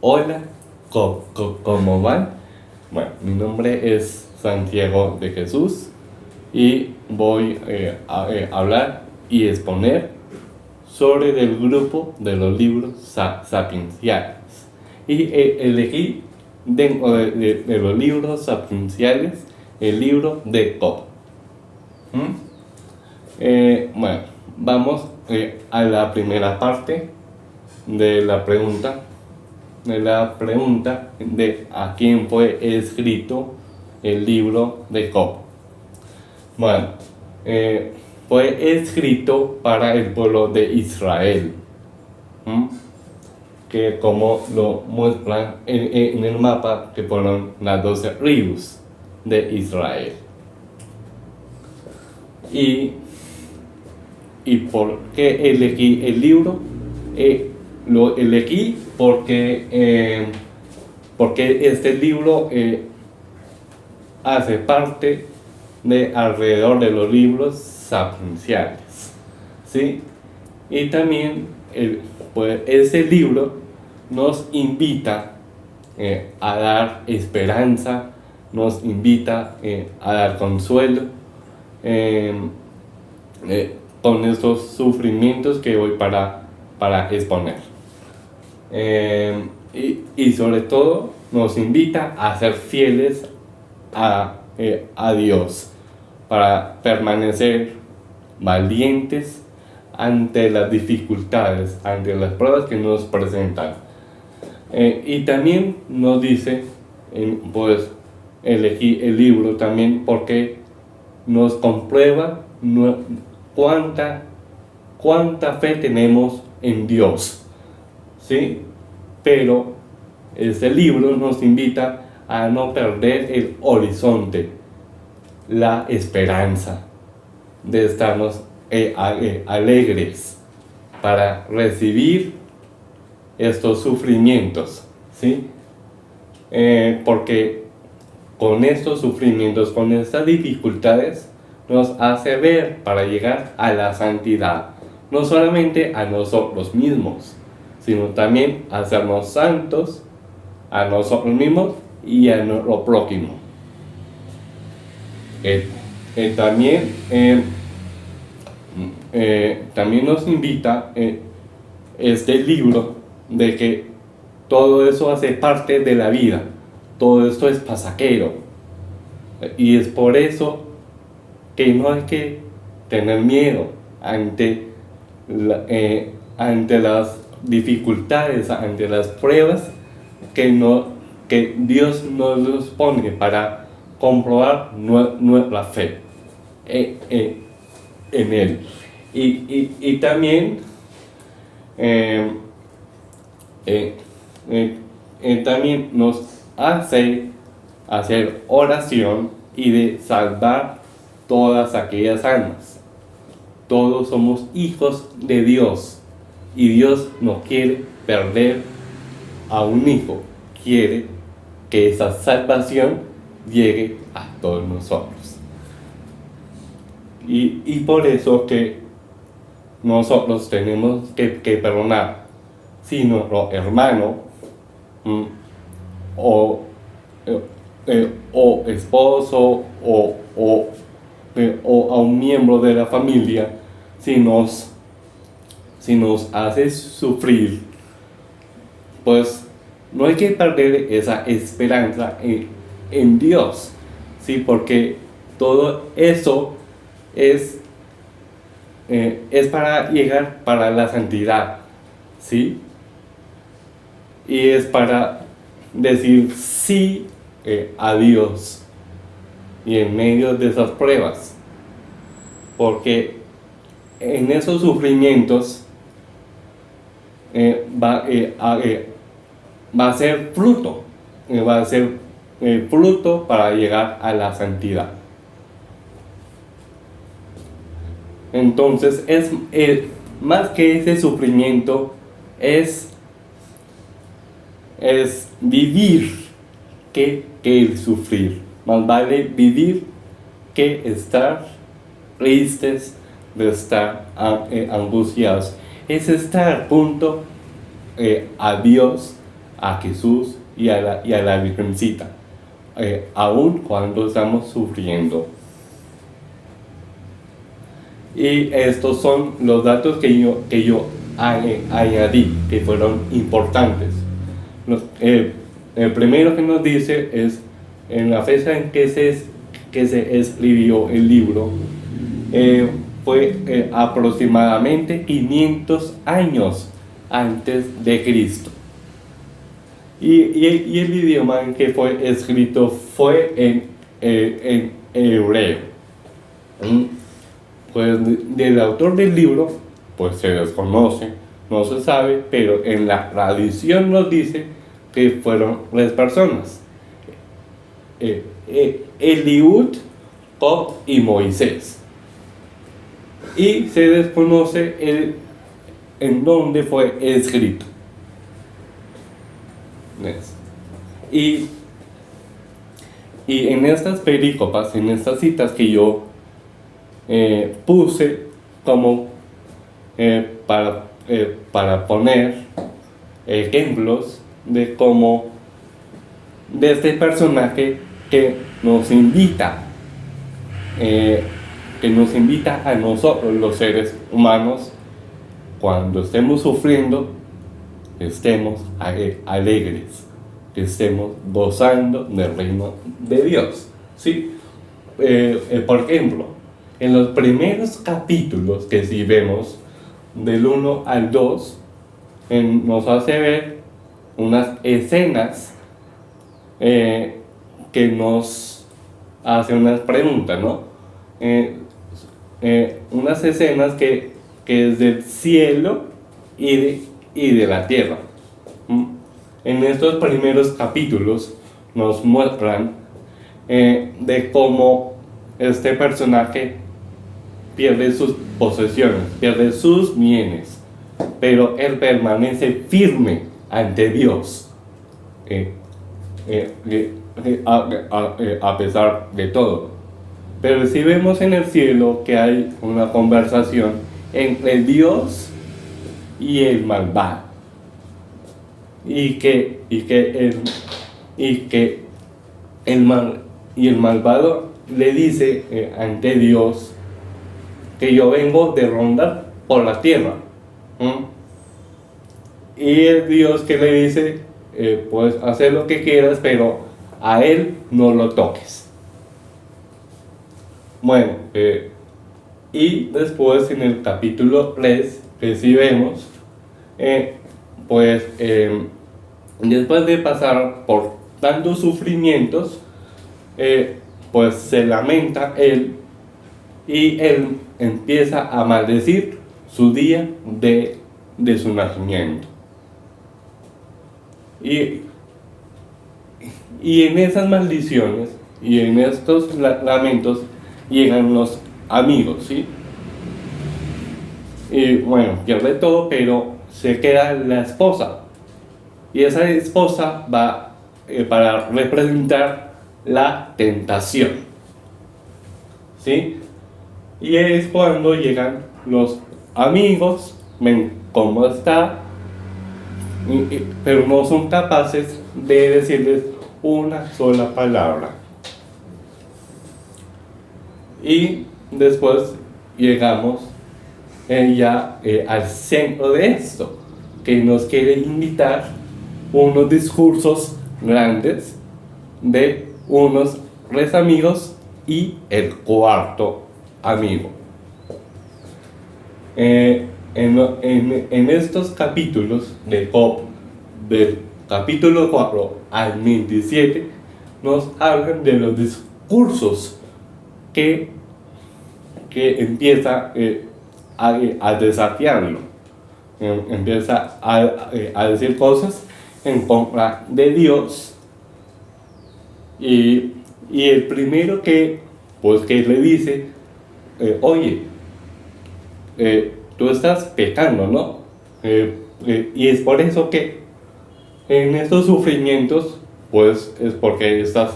Hola, ¿cómo van? Bueno, mi nombre es Santiago de Jesús y voy a hablar y exponer sobre el grupo de los libros sapienciales. Y elegí dentro de los libros sapienciales el libro de Job. Bueno, vamos a la primera parte de la pregunta. De a quién fue escrito el libro de Job. Bueno, fue escrito para el pueblo de Israel, que como lo muestran en el mapa, que fueron las 12 tribus de Israel. ¿Y por qué elegí el libro? Lo elegí porque este libro hace parte de alrededor de los libros sapienciales, ¿sí? Y también pues ese libro nos invita a dar esperanza, nos invita a dar consuelo con estos sufrimientos que voy para exponer. Y sobre todo nos invita a ser fieles a Dios, para permanecer valientes ante las dificultades, ante las pruebas que nos presentan. Y también nos dice, pues elegí el libro también porque nos comprueba cuánta fe tenemos en Dios, ¿sí? Pero este libro nos invita a no perder el horizonte, la esperanza de estarnos alegres para recibir estos sufrimientos, ¿sí? Porque con estos sufrimientos, con estas dificultades, nos hace ver para llegar a la santidad, no solamente a nosotros mismos, sino también a hacernos santos a nosotros mismos y a nuestro prójimo. También nos invita este libro de que todo eso hace parte de la vida, todo esto es pasajero, y es por eso que no hay que tener miedo ante las dificultades, ante las pruebas que Dios nos pone para comprobar nuestra fe en Él. Y también también nos hace hacer oración y de salvar todas aquellas almas. Todos somos hijos de Dios y Dios no quiere perder a un hijo, quiere que esa salvación llegue a todos nosotros. Y por eso que nosotros tenemos que perdonar. Si nuestro hermano o esposo o a un miembro de la familia, si nos hace sufrir, pues no hay que perder esa esperanza en Dios, ¿sí? Porque todo eso es para llegar para la santidad, ¿sí? Y es para decir sí a Dios y en medio de esas pruebas, porque en esos sufrimientos va a ser fruto, fruto para llegar a la santidad. Entonces es más que ese sufrimiento, es vivir que el sufrir. Más vale vivir que estar tristes, de estar angustiados. Es estar junto a Dios a Jesús y a la Virgencita, aun cuando estamos sufriendo. Y estos son los datos que yo añadí, que fueron importantes. El primero que nos dice es, en la fecha en que se escribió el libro, fue aproximadamente 500 años antes de Cristo. Y el idioma en que fue escrito fue en hebreo. Pues del autor del libro, pues se desconoce, no se sabe, pero en la tradición nos dice que fueron 3 personas: Eliud, Job y Moisés. Y se desconoce en dónde fue escrito. Y en estas perícopas, en estas citas que yo puse como para poner ejemplos de cómo, de este personaje que nos invita a nosotros, los seres humanos, cuando estemos sufriendo, estemos alegres, que estemos gozando del reino de Dios, ¿sí? Por ejemplo, en los primeros capítulos que si vemos del 1 al 2, nos hace ver unas escenas que nos hace unas preguntas, ¿no? Unas escenas que es del cielo y de la tierra. En estos primeros capítulos nos muestran de cómo este personaje pierde sus posesiones, pierde sus bienes, pero él permanece firme ante Dios, a pesar de todo. Pero si vemos en el cielo que hay una conversación entre Dios y el malvado, y que el malvado le dice ante Dios que yo vengo de rondar por la tierra. Y el Dios que le dice, puedes hacer lo que quieras, pero a él no lo toques. Bueno, y después en el capítulo 3, que si vemos, después de pasar por tantos sufrimientos, pues se lamenta él, y él empieza a maldecir su día de su nacimiento. Y en esas maldiciones y en estos lamentos llegan los amigos, ¿sí? Y bueno, pierde todo, pero se queda la esposa. Y esa esposa va para representar la tentación, ¿sí? Y es cuando llegan los amigos, ven cómo está, pero no son capaces de decirles una sola palabra. Y después llegamos al centro de esto, que nos quiere invitar unos discursos grandes de unos 3 amigos y el 4º amigo. En estos capítulos de Job, del capítulo 4 al 27, nos hablan de los discursos que empieza a desafiarlo, empieza a decir cosas en contra de Dios, y el primero que le dice, oye, tú estás pecando, ¿no? Y es por eso que en estos sufrimientos, pues es porque estás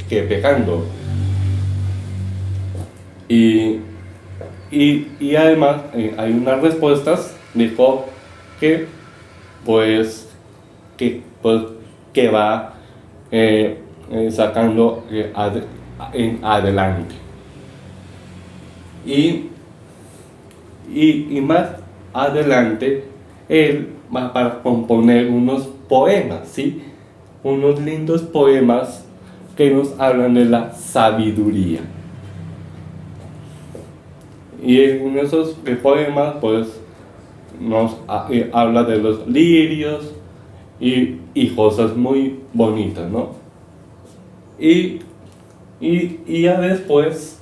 pecando. Y además hay unas respuestas de Job que pues pues, que va sacando en adelante. Y más adelante, él va para componer unos poemas, ¿sí? Unos lindos poemas que nos hablan de la sabiduría. Y en esos poemas, pues, nos habla de los lirios y cosas muy bonitas, ¿no? Y ya después,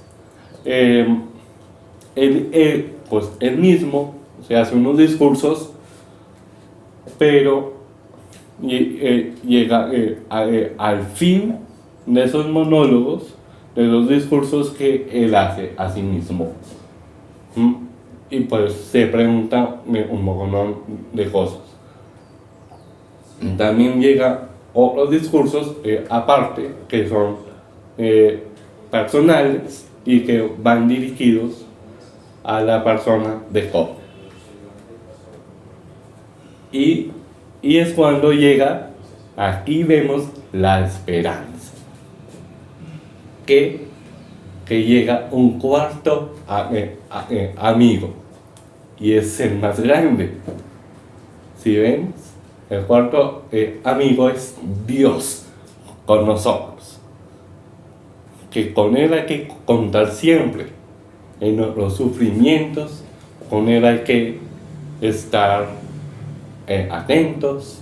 pues él mismo se hace unos discursos, pero llega al fin de esos monólogos, de los discursos que él hace a sí mismo. Y pues se pregunta un montón de cosas. También llega otros discursos aparte, que son personales y que van dirigidos a la persona de Job. Y es cuando llega, aquí vemos la esperanza, que llega un cuarto amigo, y es el más grande. Si ven, el cuarto amigo es Dios con nosotros, que con él hay que contar siempre en los sufrimientos, con él hay que estar atentos,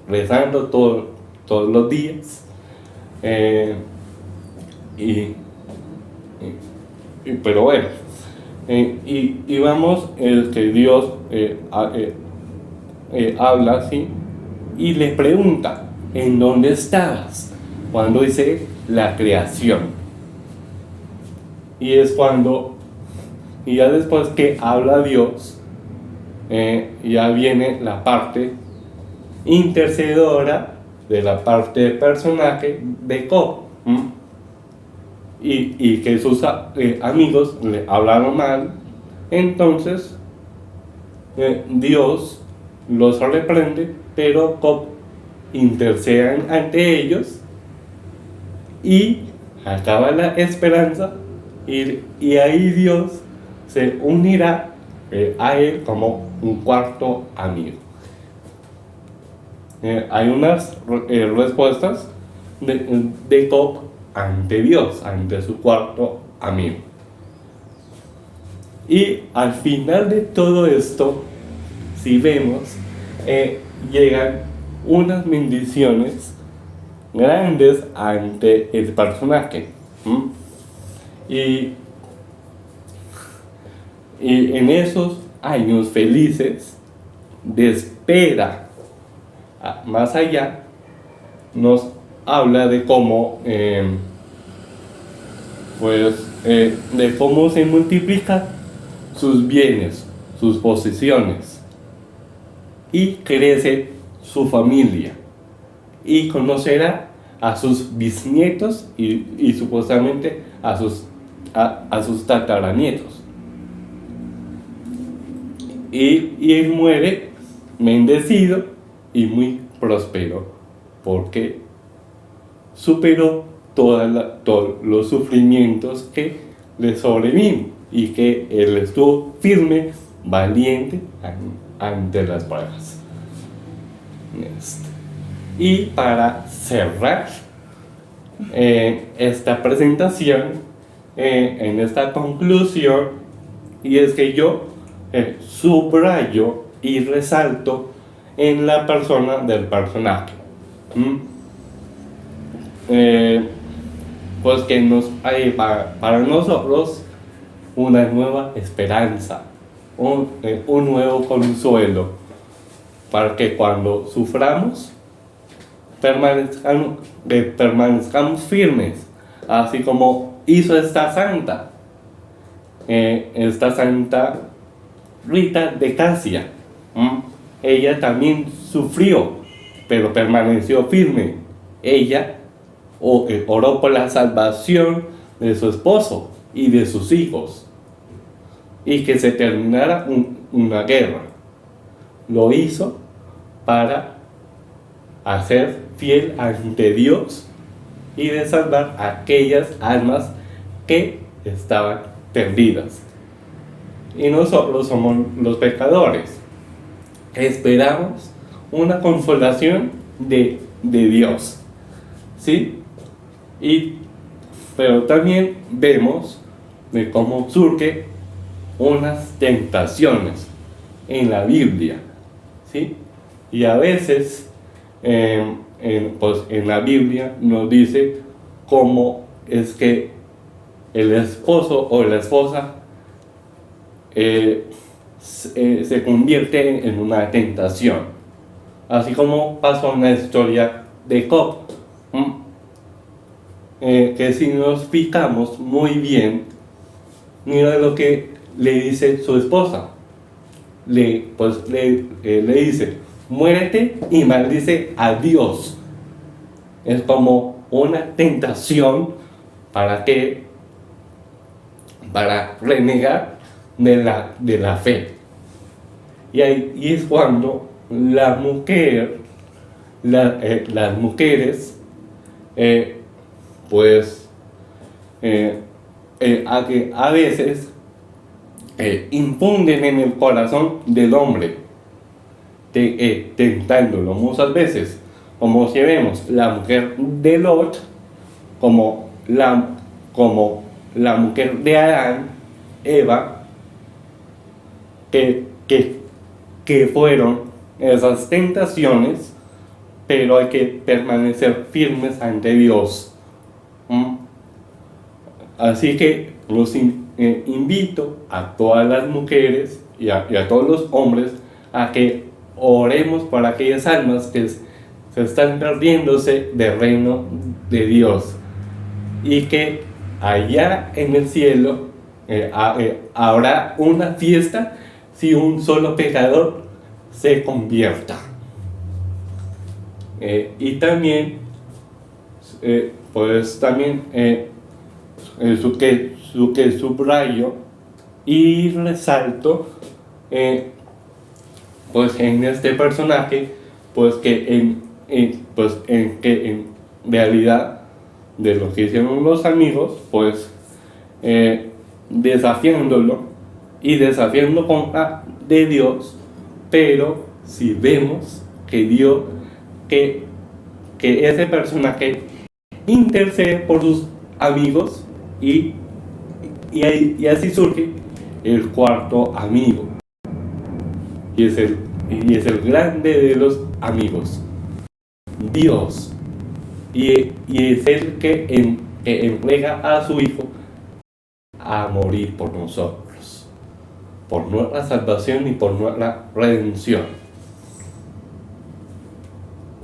rezando todos los días, pero bueno, y vamos, el que Dios habla así y le pregunta: ¿en dónde estabas cuando hice la creación? Y es cuando, y ya después que habla Dios, ya viene la parte intercedora de la parte de personaje de Job, y que sus amigos le hablaron mal. Entonces Dios los reprende, pero Job intercede ante ellos y acaba la esperanza, y ahí Dios se unirá a él como un cuarto amigo. Hay unas respuestas de Job ante Dios, ante su cuarto amigo. Y al final de todo esto, si vemos, llegan unas bendiciones grandes ante el personaje. Y en esos años felices de espera más allá, nos habla de cómo de cómo se multiplican sus bienes, sus posesiones, y crece su familia, y conocerá a sus bisnietos y supuestamente a sus tataranietos. Y él muere bendecido y muy próspero, porque superó todos los sufrimientos que le sobrevino, y que él estuvo firme, valiente ante las pruebas. Y para cerrar esta presentación, en esta conclusión, y es que yo subrayo y resalto en la persona del personaje, pues que nos hay para nosotros una nueva esperanza, un nuevo consuelo, para que cuando suframos permanezcamos firmes, así como hizo esta santa Rita de Casia. Ella también sufrió, pero permaneció firme. Ella oró por la salvación de su esposo y de sus hijos, y que se terminara una guerra. Lo hizo para a ser fiel ante Dios y de salvar a aquellas almas que estaban perdidas. Y nosotros somos los pecadores. Esperamos una consolación de Dios, ¿sí? Pero también vemos de cómo surgen unas tentaciones en la Biblia, ¿sí? Y a veces pues en la Biblia nos dice cómo es que el esposo o la esposa se convierte en una tentación, así como pasó en la historia de Job, que si nos fijamos muy bien, mira lo que le dice su esposa. Le dice: muérete y maldice a Dios. Es como una tentación para renegar de la fe. Y es cuando las mujeres a veces infunden en el corazón del hombre, tentándolo muchas veces, como si vemos la mujer de Lot, como la mujer de Adán, Eva, que fueron esas tentaciones, pero hay que permanecer firmes ante Dios. Así que los invito a todas las mujeres y a todos los hombres a que oremos por aquellas almas que se están perdiéndose del reino de Dios, y que allá en el cielo habrá una fiesta si un solo pecador se convierta. Y también que subrayo y resalto pues en este personaje, pues que en realidad de lo que hicieron los amigos, pues desafiándolo y desafiando contra de Dios. Pero si vemos que ese personaje intercede por sus amigos, y así surge el cuarto amigo, y es el grande de los amigos, Dios, y es el que entrega a su Hijo a morir por nosotros, por nuestra salvación y por nuestra redención.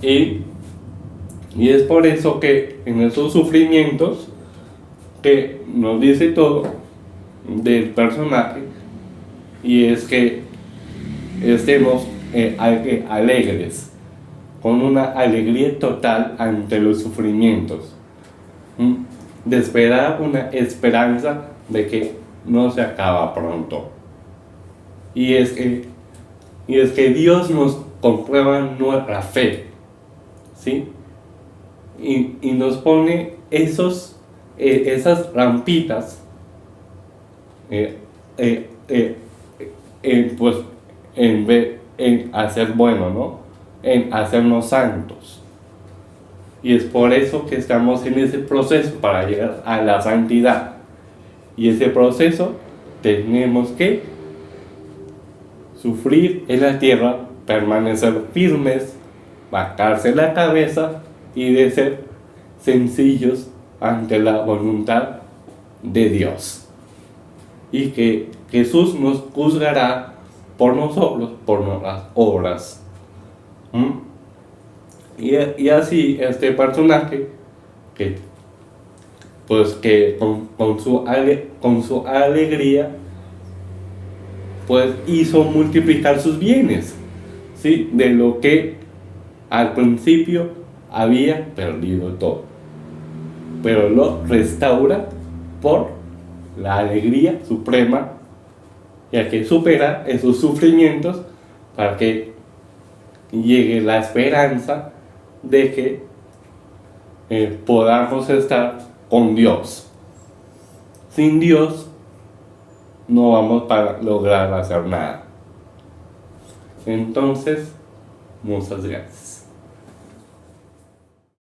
Y es por eso que en esos sufrimientos que nos dice todo del personaje, y es que estemos alegres, con una alegría total ante los sufrimientos, de esperar una esperanza de que no se acaba pronto. Y es que Dios nos comprueba nuestra fe, ¿sí? Y nos pone esas rampitas pues en hacer bueno, ¿no? En hacernos santos. Y es por eso que estamos en ese proceso para llegar a la santidad. Y ese proceso tenemos que sufrir en la tierra, permanecer firmes, bajarse la cabeza y de ser sencillos ante la voluntad de Dios. Y que Jesús nos juzgará por nosotros, por nuestras obras. Y así este personaje que con su alegría pues hizo multiplicar sus bienes, ¿sí? De lo que al principio había perdido todo, pero lo restaura por la alegría suprema, ya que supera esos sufrimientos para que llegue la esperanza de que podamos estar con Dios. Sin Dios no vamos a lograr hacer nada. Entonces, muchas gracias.